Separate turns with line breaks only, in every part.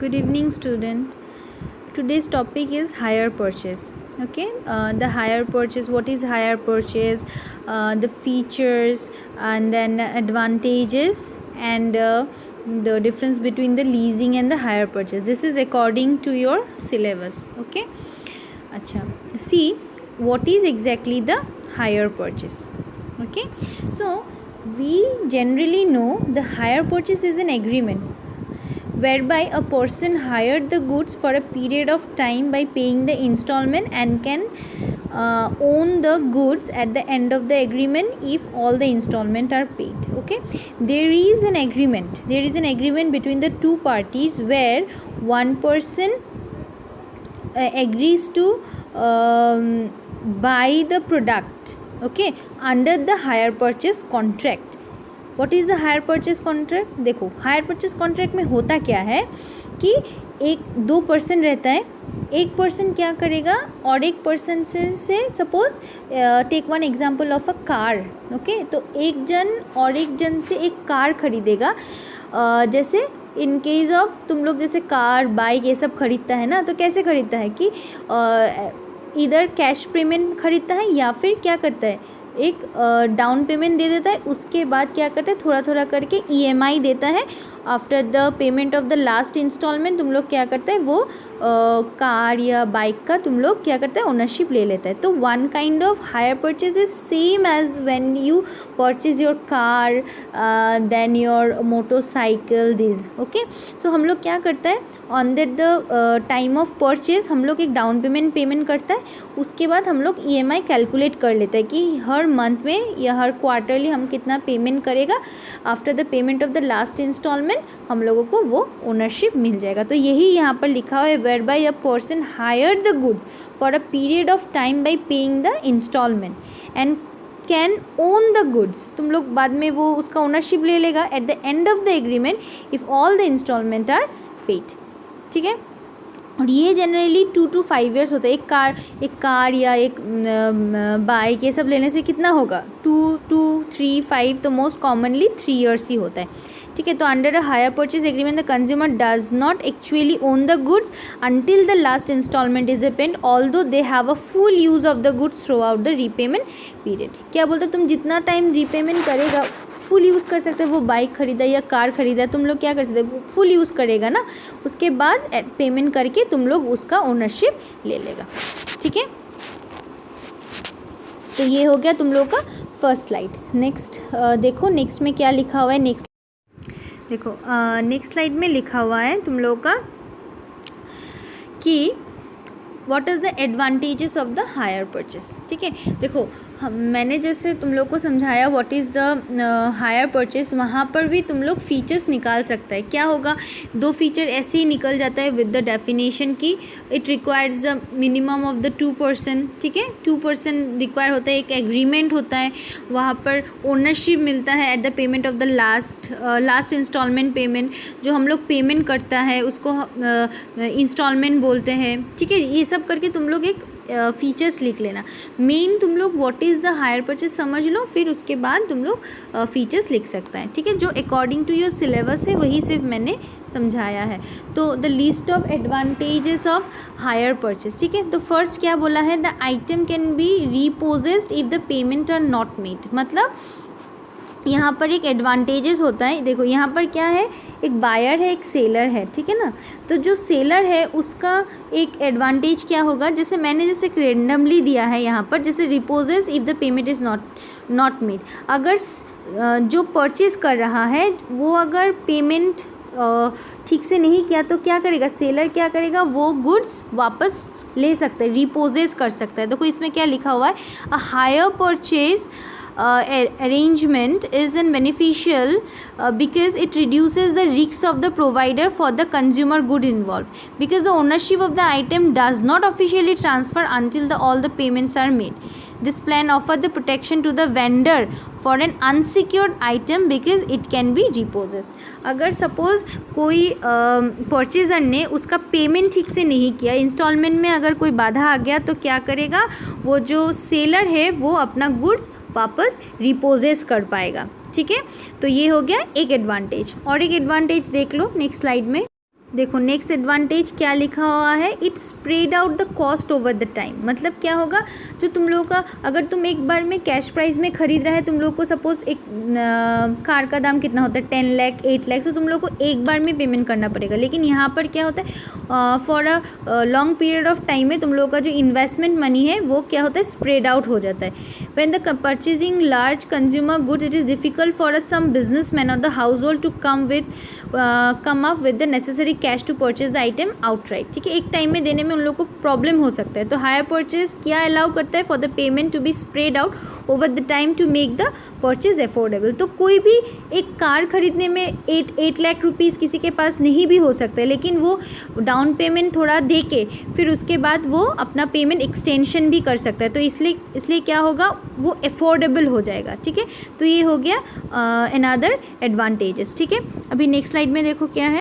Good evening, student. Today's topic is hire purchase. Okay, the hire purchase. What is hire purchase? The features and then advantages and the difference between the leasing and the hire purchase. This is according to your syllabus. Okay. Acha. See what is exactly the hire purchase. Okay. So we generally know the hire purchase is an agreement whereby a person hired the goods for a period of time by paying the installment and can own the goods at the end of the agreement if all the installment are paid. Okay, there is an agreement between the two parties where one person agrees to buy the product, okay, under the hire purchase contract. What is the hire purchase contract? देखो, hire purchase contract में होता क्या है कि एक दो person रहता है, एक पर्सन क्या करेगा और एक पर्सन से suppose take one example of a car. Okay, तो एक जन और एक जन से एक कार खरीदेगा. जैसे इन केस ऑफ तुम लोग जैसे कार बाइक ये सब खरीदता है ना, तो कैसे खरीदता है कि इधर कैश पेमेंट खरीदता है या फिर क्या करता है, एक डाउन पेमेंट दे देता है, उसके बाद क्या करता है थोड़ा थोड़ा करके EMI देता है. After the payment of the last instalment तुम लोग क्या करते हैं, वो कार या बाइक का तुम लोग क्या करते हैं ओनरशिप ले लेता है. तो one kind of hire purchase is same as when you purchase your car then your motorcycle this. Okay, so हम लोग क्या करता है on the time of purchase हम लोग एक डाउन पेमेंट करता है, उसके बाद हम लोग EMI कैलकुलेट कर लेते हैं कि हर मंथ में या हर क्वार्टरली हम कितना पेमेंट करेगा. After the payment of the last instalment हम लोगों को वो ओनरशिप मिल जाएगा. तो यही यहाँ पर लिखा हुआ है, whereby a person hire the goods for a period of time by paying the instalment and can own the goods. तुम लोग बाद में वो उसका ओनरशिप ले लेगा at the end of the agreement if all the instalment are paid. ठीक है, और ये जनरली 2 to 5 years होता है. एक कार या एक बाइक ये सब लेने से कितना होगा, 2 to 3 5, तो मोस्ट कॉमनली 3 years ही होता है. ठीक है, तो under a hire purchase agreement the consumer does not actually own the goods until the last instalment is paid although they have a full use of the goods throughout the repayment period. क्या बोलते तुम जितना time repayment करेगा full use कर सकते हो. वो bike खरीदा या कार खरीदा तुम लोग क्या कर सकते हो, फुल यूज़ करेगा ना, उसके बाद पेमेंट करके तुम लोग उसका ओनरशिप ले लेगा. ठीक है, तो ये हो गया तुम लोग का फर्स्ट स्लाइड. नेक्स्ट देखो, नेक्स्ट में क्या लिखा हुआ है. नेक्स्ट देखो, नेक्स्ट स्लाइड में लिखा हुआ है तुम लोग का कि what is the advantages of the hire purchase. ठीक है, देखो मैंने जैसे तुम लोग को समझाया what is the hire purchase, वहाँ पर भी तुम लोग फीचर्स निकाल सकता है. क्या होगा, 2 फीचर ऐसे ही निकल जाता है विद द डेफिनेशन की it requires the minimum of the 2%. ठीक है, 2% रिक्वायर होता है. एक एग्रीमेंट होता है, वहाँ पर ओनरशिप मिलता है at the payment of the last instalment payment. जो हम लोग पेमेंट करता है उसको इंस्टॉलमेंट बोलते हैं. ठीक है, ये सब करके तुम लोग एक फीचर्स लिख लेना. मेन तुम लोग what is the hire purchase समझ लो, फिर उसके बाद तुम लोग फीचर्स लिख सकता है. ठीक है, जो अकॉर्डिंग टू योर सिलेबस है वही सिर्फ मैंने समझाया है. तो the list of advantages of hire purchase. ठीक है, तो फर्स्ट क्या बोला है, the item can be repossessed if the payment are not made. मतलब यहाँ पर एक एडवांटेजेस होता है. देखो यहाँ पर क्या है, एक बायर है एक सेलर है. ठीक है ना, तो जो सेलर है उसका एक एडवांटेज क्या होगा, जैसे मैंने जैसे रेंडमली दिया है यहाँ पर, जैसे repossess if the payment is not made. अगर जो परचेज कर रहा है वो अगर पेमेंट ठीक से नहीं किया तो क्या करेगा, सेलर क्या करेगा, वो गुड्स वापस ले सकता है, रिपोजेस कर सकता है. देखो इसमें क्या लिखा हुआ है, अ hire purchase arrangement is beneficial because it reduces the risks of the provider for the consumer good involved, because the ownership of the item does not officially transfer until all the payments are made. This plan offers the protection to the vendor for an unsecured item because it can be repossessed. अगर suppose कोई purchaser ने उसका payment ठीक से नहीं किया, instalment में अगर कोई बाधा आ गया तो क्या करेगा, वो जो सेलर है वो अपना गुड्स वापस रिपोजेस कर पाएगा. ठीक है, तो ये हो गया एक एडवांटेज. और एक एडवांटेज देख लो नेक्स्ट स्लाइड में. देखो नेक्स्ट एडवांटेज क्या लिखा हुआ है, it spread out the cost over the time. मतलब क्या होगा, जो तुम लोगों का अगर तुम एक बार में कैश प्राइस में खरीद रहा है, तुम लोग को सपोज एक कार का दाम कितना होता है 10 लाख 8 लाख, तो तुम लोग को एक बार में पेमेंट करना पड़ेगा। लेकिन यहाँ पर क्या होता है, for a long period of time में तुम लोग का जो इन्वेस्टमेंट मनी है वो क्या होता है, स्प्रेड आउट हो जाता है। When the purchasing large consumer goods it is difficult for a some business man और the household to come up with the necessary cash to purchase the item outright. ठीक है, एक time में देने में उन लोगों को प्रॉब्लम हो सकता है। तो हायर परचेज क्या अलाउ करता है, for the payment to be spread out over the time to make the purchase affordable. तो कोई भी एक कार खरीदने में 8 लाख रुपीज़ किसी के पास नहीं भी हो सकता है, लेकिन वो डाउन पेमेंट थोड़ा दे के फिर उसके बाद वो अपना पेमेंट एक्सटेंशन भी कर सकता है। तो इसलिए क्या होगा, वो अफोर्डेबल हो जाएगा। ठीक है, तो ये हो गया अनदर एडवांटेजेस। ठीक है, अभी नेक्स्ट स्लाइड में देखो क्या है।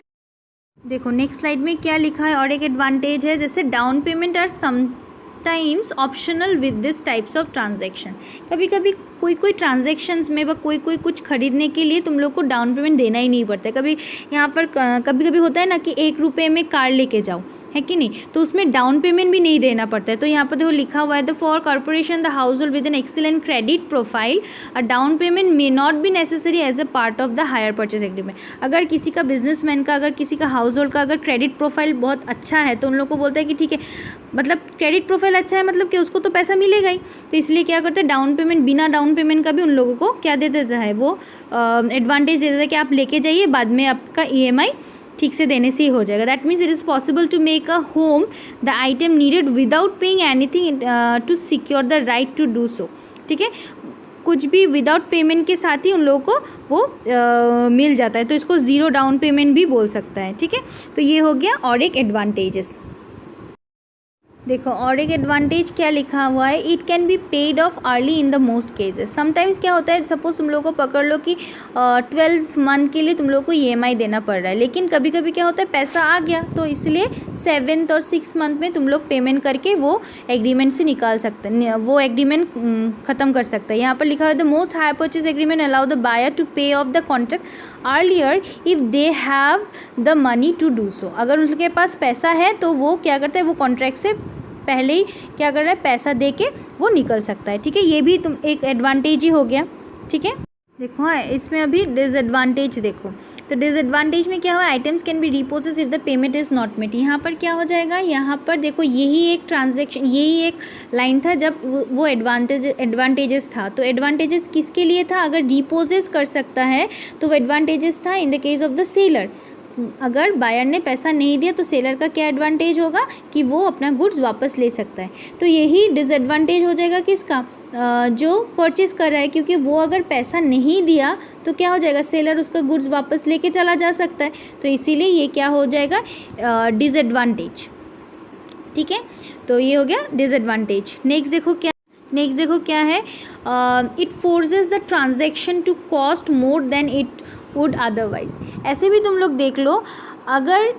देखो नेक्स्ट स्लाइड में क्या लिखा है, और एक एडवांटेज है, जैसे down payment are sometimes optional with this types of transaction. कभी कभी कोई ट्रांजैक्शंस में कोई कुछ खरीदने के लिए तुम लोग को डाउन पेमेंट देना ही नहीं पड़ता है। कभी यहाँ पर कभी होता है ना कि 1 रुपये में कार लेके जाओ, है कि नहीं, तो उसमें डाउन पेमेंट भी नहीं देना पड़ता है। तो यहाँ पर देखो लिखा हुआ है, the for corporation the household with an excellent credit profile a down payment may not be necessary as a part of the hire purchase agreement. अगर किसी का बिजनेसमैन का, अगर किसी का हाउस होल्ड का अगर क्रेडिट प्रोफाइल बहुत अच्छा है, तो उन लोग को बोलता है कि ठीक है, मतलब क्रेडिट प्रोफाइल अच्छा है मतलब कि उसको तो पैसा मिलेगा ही। तो इसलिए क्या करते हैं, डाउन पेमेंट, बिना डाउन पेमेंट का भी उन लोगों को क्या दे देता है, वो एडवांटेज दे देता है कि आप लेके जाइए, बाद में आपका EMI ठीक से देने से ही हो जाएगा। That means it is possible to make a home the item needed without paying anything to secure the right to do so. ठीक है, कुछ भी विदाउट पेमेंट के साथ ही उन लोगों को वो मिल जाता है। तो इसको ज़ीरो डाउन पेमेंट भी बोल सकता है। ठीक है, तो ये हो गया और एक एडवांटेजेस। देखो और एक एडवांटेज क्या लिखा हुआ है, it can be paid of early in the most cases. Sometimes क्या होता है, सपोज तुम लोग को पकड़ लो कि 12 मंथ के लिए तुम लोग को EMI देना पड़ रहा है, लेकिन कभी कभी क्या होता है, पैसा आ गया, तो इसलिए 7th और 6th मंथ में तुम लोग पेमेंट करके वो एग्रीमेंट से निकाल सकते हैं, वो एग्रीमेंट ख़त्म कर सकते हैं। यहाँ पर लिखा हुआ है, the most hire purchase agreement allow the buyer to pay off the contract earlier if they have the money to do so. अगर उनके पास पैसा है तो वो क्या करते हैं, वो कॉन्ट्रैक्ट से पहले ही क्या कर रहा है, पैसा दे के वो निकल सकता है। ठीक है, ये भी तुम एक एडवांटेज ही हो गया। ठीक है, देखो हाँ, इसमें अभी डिसएडवांटेज देखो, तो डिसएडवांटेज में क्या हुआ, items can be repossess if the payment is not met. यहाँ पर क्या हो जाएगा, यहाँ पर देखो यही एक ट्रांजैक्शन, यही एक लाइन था जब वो एडवांटेजेस था। तो एडवांटेजेस किसके लिए था, अगर रिपोजेस कर सकता है तो वो एडवांटेजेस था इन the case of the seller. अगर बायर ने पैसा नहीं दिया तो सेलर का क्या एडवांटेज होगा कि वो अपना गुड्स वापस ले सकता है। तो यही डिसएडवांटेज हो जाएगा किसका, जो परचेज़ कर रहा है, क्योंकि वो अगर पैसा नहीं दिया तो क्या हो जाएगा, सेलर उसका गुड्स वापस लेके चला जा सकता है। तो इसीलिए ये क्या हो जाएगा, डिसएडवांटेज। ठीक है, तो ये हो गया डिसएडवांटेज। नेक्स्ट देखो क्या है, it forces the transaction to cost more than it would otherwise. ऐसे भी तुम लोग देख लो, अगर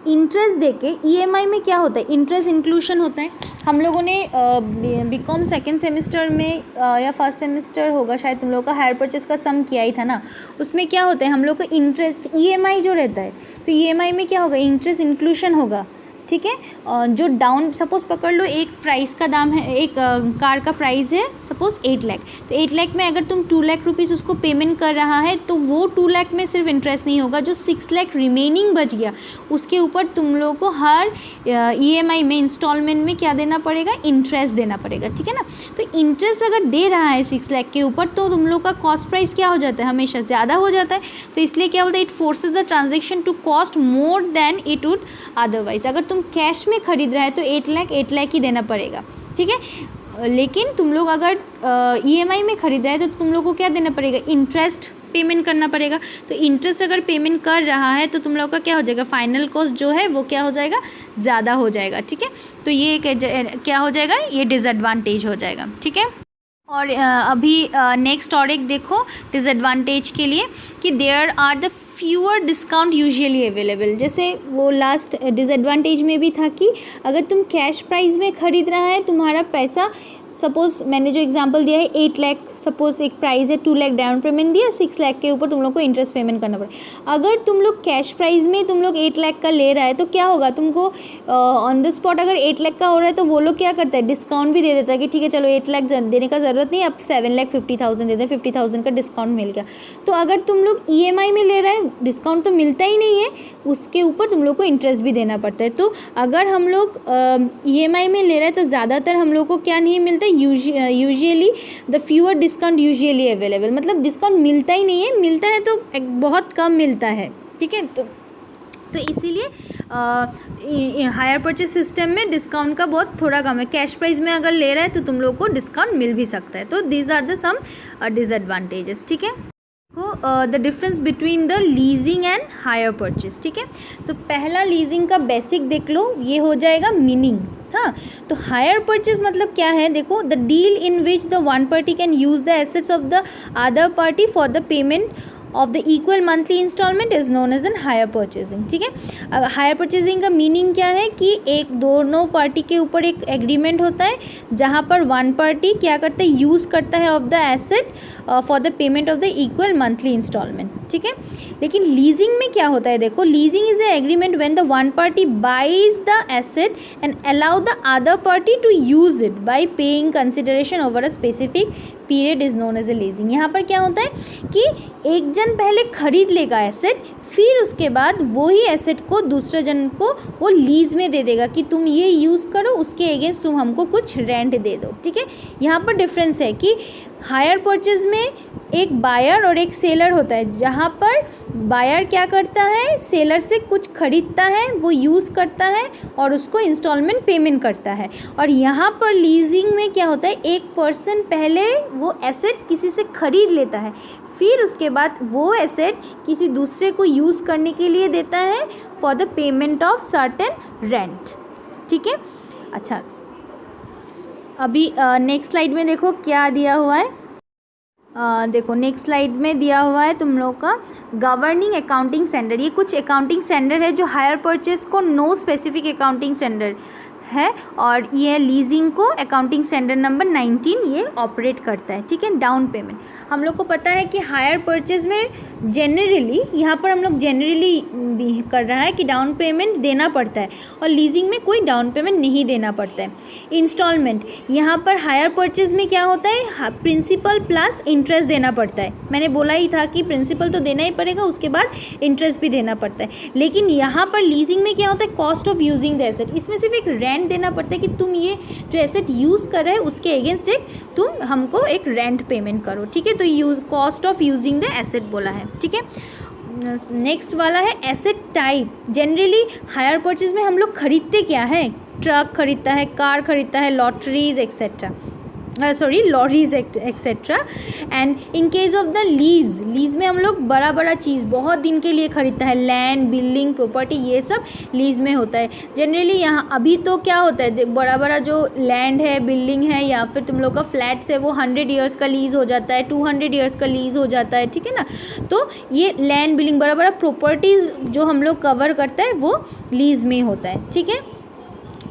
इंटरेस्ट देके EMI में क्या होता है, इंटरेस्ट इंक्लूशन होता है। हम लोगों ने BCom सेकेंड सेमेस्टर में या फर्स्ट सेमेस्टर होगा शायद, तुम लोग का हायर परचेज का सम किया ही था ना, उसमें क्या होता है, हम लोग का इंटरेस्ट EMI जो रहता है, तो EMI में क्या होगा, इंटरेस्ट इंक्लूशन होगा। ठीक है, जो डाउन सपोज पकड़ लो, एक प्राइस का दाम है, एक कार का प्राइस है सपोज 8 लाख, तो 8 लाख में अगर तुम 2 लाख रुपीज़ उसको पेमेंट कर रहा है, तो वो 2 लाख में सिर्फ इंटरेस्ट नहीं होगा, जो 6 लाख रिमेनिंग बच गया उसके ऊपर तुम लोगों को हर EMI में इंस्टॉलमेंट में क्या देना पड़ेगा, इंटरेस्ट देना पड़ेगा। ठीक है ना, तो इंटरेस्ट अगर दे रहा है 6 लाख के ऊपर, तो तुम लोग का कॉस्ट प्राइस क्या हो जाता है, हमेशा ज़्यादा हो जाता है। तो इसलिए क्या बोलते हैं, it forces the transaction to cost more than it would otherwise. अगर तुम कैश में खरीद रहा है तो 8 लाख ही देना पड़ेगा। ठीक है, लेकिन तुम लोग अगर EMI में खरीद रहे हैं तो तुम लोग को क्या देना पड़ेगा, इंटरेस्ट पेमेंट करना पड़ेगा। तो इंटरेस्ट अगर पेमेंट कर रहा है तो तुम लोग का क्या हो जाएगा, फाइनल कॉस्ट जो है वो क्या हो जाएगा, ज़्यादा हो जाएगा। ठीक है, तो ये क्या हो जाएगा, ये डिसएडवांटेज हो जाएगा। ठीक है, और अभी नेक्स्ट और एक देखो डिसएडवांटेज के लिए कि there are the fewer discount usually available. जैसे वो लास्ट डिसएडवांटेज में भी था कि अगर तुम कैश प्राइस में ख़रीद रहा है, तुम्हारा पैसा सपोज़ मैंने जो एग्जांपल दिया है 8 लाख, सपोज़ एक प्राइस है 2 लाख डाउन पेमेंट दिया, 6 लाख के ऊपर तुम लोग को इंटरेस्ट पेमेंट करना पड़े। अगर तुम लोग कैश प्राइस में तुम लोग 8 लाख का ले रहा है तो क्या होगा, तुमको ऑन द स्पॉट अगर 8 लाख का हो रहा है तो वो लोग क्या करता है, डिस्काउंट भी दे देता है कि ठीक है चलो 8 लाख देने का ज़रूरत नहीं, अब 7,50,000 दे दें, 50,000 का डिस्काउंट मिल गया। तो अगर तुम लोग EMI में ले रहे हैं, डिस्काउंट तो मिलता ही नहीं है, उसके ऊपर तुम लोग को इंटरेस्ट भी देना पड़ता है। तो अगर हम लोग EMI में ले रहे हैं तो ज़्यादातर हम लोग को क्या नहीं मिलता, usually the fewer discount usually available, मतलब डिस्काउंट मिलता ही नहीं है, मिलता है तो बहुत कम मिलता है, ठीक है। तो इसीलिए हायर परचेज सिस्टम में डिस्काउंट का बहुत थोड़ा कम है। कैश प्राइस में अगर ले रहे हैं तो तुम लोग को डिस्काउंट मिल भी सकता है। तो these are the some disadvantages, ठीक है। The difference between the leasing and hire purchase, ठीक है। तो पहला लीजिंग का बेसिक देख लो, ये हो जाएगा मीनिंग। हाँ, तो हायर परचेज मतलब क्या है, देखो, the deal in which the one party can use the assets of the other party for the payment of the equal monthly instalment is known as an hire purchasing, ठीक है। Higher purchasing का meaning क्या है कि एक दोनों party के ऊपर एक एग्रीमेंट होता है जहाँ पर वन पार्टी क्या करता है, यूज़ करता है of the asset for the payment of the equal monthly instalment, ठीक है। लेकिन लीजिंग में क्या होता है, देखो, leasing is a agreement when the one party buys the asset and allow the other party to use it by paying consideration over a specific period is known as a leasing. यहाँ पर क्या होता है कि एक जन पहले खरीद लेगा एसेट, फिर उसके बाद वो ही एसेट को दूसरे जन को वो लीज में दे देगा कि तुम ये यूज़ करो, उसके अगेंस्ट तुम हमको कुछ रेंट दे दो, ठीक है। यहाँ पर डिफरेंस है कि हायर परचेज में एक बायर और एक सेलर होता है, जहाँ पर बायर क्या करता है, सेलर से कुछ खरीदता है, वो यूज़ करता है और उसको इंस्टॉलमेंट पेमेंट करता है। और यहाँ पर लीजिंग में क्या होता है, एक पर्सन पहले वो एसेट किसी से ख़रीद लेता है, फिर उसके बाद वो एसेट किसी दूसरे को यूज़ करने के लिए देता है for the payment of certain rent, ठीक है। अच्छा, अभी नेक्स्ट स्लाइड में देखो क्या दिया हुआ है। देखो नेक्स्ट स्लाइड में दिया हुआ है तुम लोग का गवर्निंग अकाउंटिंग स्टैंडर्ड। ये कुछ अकाउंटिंग स्टैंडर्ड है जो हायर परचेज को नो स्पेसिफिक अकाउंटिंग स्टैंडर्ड है, और ये लीजिंग को अकाउंटिंग स्टैंडर्ड नंबर 19 ये ऑपरेट करता है, ठीक है। डाउन पेमेंट, हम लोग को पता है कि हायर परचेज में जनरली, यहाँ पर हम लोग जनरली भी कर रहा है कि डाउन पेमेंट देना पड़ता है, और लीजिंग में कोई डाउन पेमेंट नहीं देना पड़ता है। इंस्टॉलमेंट, यहाँ पर हायर परचेज में क्या होता है, प्रिंसिपल प्लस इंटरेस्ट देना पड़ता है। मैंने बोला ही था कि प्रिंसिपल तो देना ही पड़ेगा, उसके बाद इंटरेस्ट भी देना पड़ता है। लेकिन यहाँ पर लीजिंग में क्या होता है, cost of using the asset, इसमें सिर्फ एक रेंट देना पड़ता है कि तुम ये जो एसेट यूज़ कर रहे हो उसके अगेंस्ट एक तुम हमको एक रेंट पेमेंट करो, ठीक है। तो cost of using the asset बोला है, ठीक है। नेक्स्ट वाला है asset type. Generally hire purchase में हम लोग खरीदते क्या है, ट्रक खरीदता है, कार खरीदता है, lotteries etcetera, lorries etcetera. And in case of the lease में हम लोग बड़ा बड़ा चीज़ बहुत दिन के लिए खरीदता है, लैंड, बिल्डिंग, प्रॉपर्टी, ये सब लीज में होता है जनरली। यहाँ अभी तो क्या होता है, बड़ा बड़ा जो लैंड है, बिल्डिंग है, या फिर तुम लोग का फ्लैट्स है, वो 100 ईयर्स का लीज़ हो जाता है, 200 ईयर्स का लीज़ हो जाता है, ठीक है ना। तो ये लैंड, बिल्डिंग, बड़ा बड़ा प्रॉपर्टीज़ जो हम लोग कवर करता है वो लीज में होता है, ठीक है।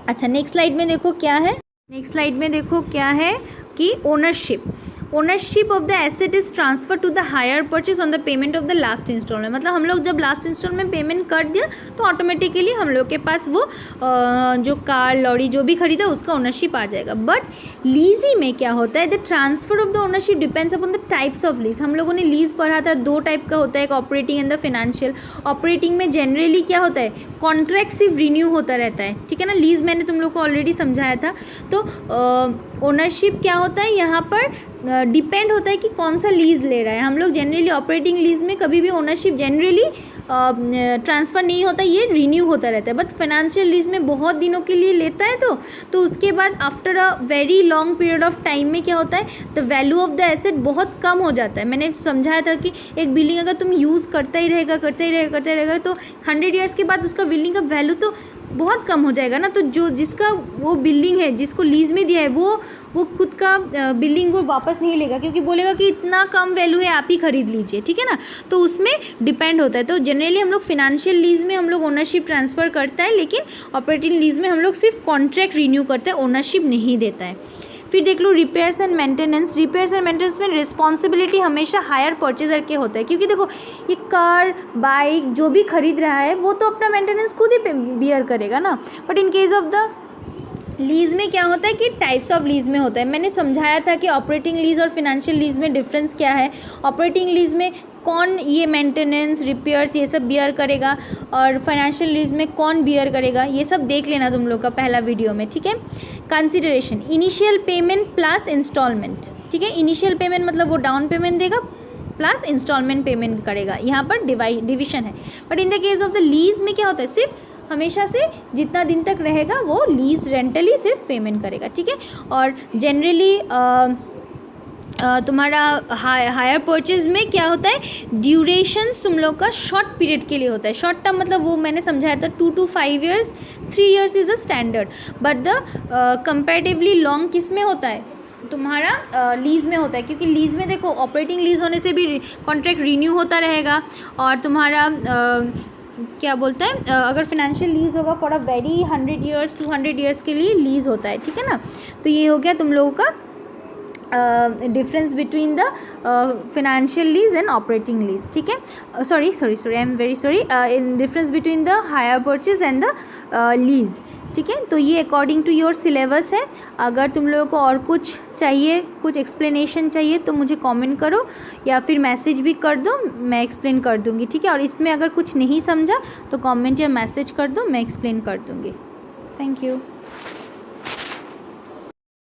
अच्छा, नेक्स्ट स्लाइड में देखो क्या है, नेक्स्ट स्लाइड में देखो क्या है कि ownership of the asset is transfer to the hire purchase on the payment of the last instalment. मतलब हम लोग जब लास्ट इंस्टॉलमेंट पेमेंट कर दिया तो ऑटोमेटिकली हम लोग के पास वो जो कार, लॉरी जो भी खरीदा उसका ओनरशिप आ जाएगा। बट लीजी में क्या होता है, the transfer of the ownership depends upon the types of lease. हम लोगों ने लीज पढ़ा था, 2 टाइप का होता है, एक operating and the financial. Operating में जनरली क्या होता है, कॉन्ट्रैक्ट सिर्फ रिन्यू होता रहता है, ठीक है ना। लीज मैंने तुम लोग को ऑलरेडी समझाया था। तो ओनरशिप क्या होता है, यहाँ पर डिपेंड होता है कि कौन सा लीज़ ले रहा है। हम लोग जनरली ऑपरेटिंग लीज़ में कभी भी ओनरशिप जनरली ट्रांसफ़र नहीं होता, ये रिन्यू होता रहता है। बट फाइनेंशियल लीज़ में बहुत दिनों के लिए लेता है, तो उसके बाद after a very long period of time में क्या होता है, the value of the asset बहुत कम हो जाता है। मैंने समझाया था कि एक बिल्डिंग अगर तुम यूज़ करता ही रहेगा तो 100 ईयर्स के बाद उसका बिल्डिंग का वैल्यू तो बहुत कम हो जाएगा ना। तो जो जिसका वो बिल्डिंग है, जिसको लीज़ में दिया है, वो खुद का बिल्डिंग को वापस नहीं लेगा, क्योंकि बोलेगा कि इतना कम वैल्यू है, आप ही खरीद लीजिए, ठीक है ना। तो उसमें डिपेंड होता है। तो जनरली हम लोग फिनेंशियल लीज़ में हम लोग ओनरशिप ट्रांसफ़र करता है, लेकिन ऑपरेटिंग लीज़ में हम लोग सिर्फ कॉन्ट्रैक्ट रिन्यू करते हैं, ओनरशिप नहीं देता है। फिर देख लो repairs and maintenance. Repairs and maintenance में रिस्पॉन्सिबिलिटी हमेशा हायर परचेजर के होता है, क्योंकि देखो ये कार बाइक जो भी खरीद रहा है वो तो अपना मेंटेनेंस खुद ही बियर करेगा ना। But in case of the lease में क्या होता है कि टाइप्स ऑफ लीज़ में होता है। मैंने समझाया था कि ऑपरेटिंग लीज़ और फिनेंशियल लीज़ में डिफरेंस क्या है। ऑपरेटिंग लीज़ में कौन ये मेंटेनेंस रिपेयर्स ये सब बियर करेगा, और फाइनेंशियल लीज़ में कौन बियर करेगा, ये सब देख लेना तुम लोग का पहला वीडियो में, ठीक है। Consideration initial payment plus instalment, ठीक है। इनिशियल पेमेंट मतलब वो डाउन पेमेंट देगा प्लस इंस्टॉलमेंट पेमेंट करेगा, यहाँ पर डिविजन है। But in the case of the lease में क्या होता है, सिर्फ हमेशा से जितना दिन तक रहेगा वो लीज़ रेंटली सिर्फ पेमेंट करेगा, ठीक है। और जनरली तुम्हारा हायर परचेज में क्या होता है, ड्यूरेशंस तुम लोग का शॉर्ट पीरियड के लिए होता है। शॉर्ट टर्म मतलब वो मैंने समझाया था 2 to 5 years, 3 years is the standard. But the comparatively long किस में होता है, तुम्हारा लीज़ में होता है, क्योंकि लीज़ में देखो ऑपरेटिंग लीज़ होने से भी कॉन्ट्रैक्ट रीन्यू होता रहेगा। और तुम्हारा क्या बोलता है, अगर फिनेंशियल लीज़ होगा for a very 100 years 200 years के लिए लीज़ होता है, ठीक है ना। तो ये हो गया तुम लोगों का difference between the financial lease and operating lease, ठीक है। Sorry I am very sorry, in difference between the hire purchase and the lease, ठीक है। तो ये अकॉर्डिंग टू योर सिलेबस है। अगर तुम लोगों को और कुछ चाहिए, कुछ एक्सप्लेनेशन चाहिए तो मुझे कमेंट करो या फिर मैसेज भी कर दो, मैं एक्सप्लेन कर दूँगी, ठीक है। और इसमें अगर कुछ नहीं समझा तो कमेंट या मैसेज कर दो, मैं एक्सप्लेन कर दूँगी। Thank you.